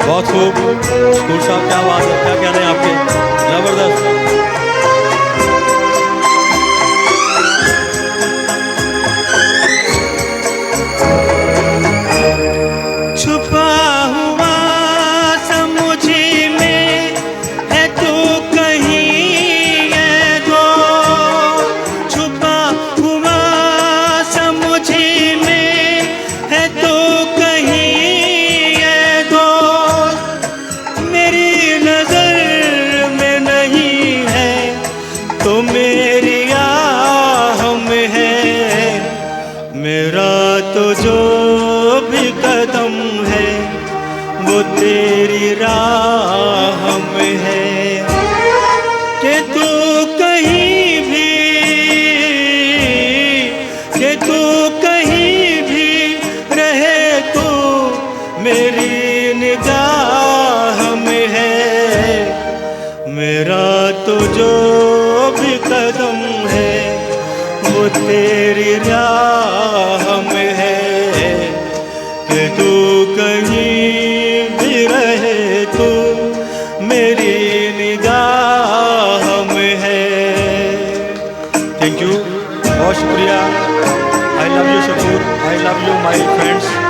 बहुत खूब। शकूर साहब क्या बात है, क्या कह रहे हैं आपके, जबरदस्त। छुपा हुआ समुझ में है तू कहीं ये दो, छुपा हुआ समुझ में है तू कहीं ये दो, मेरी नजर में नहीं है तो मेरी आह में है, मेरा तो जो भी कदम है वो तेरी राह में है, कि तू कहीं भी, कि तू कहीं भी रहे तू मेरी निगाह में है, मेरा तो जो भी कदम है वो तेरी राह में है, कि तू कहीं भी रहे तू मेरी निगाह में है। थैंक यू, बहुत शुक्रिया। I love you Shakoor, I love you my friends.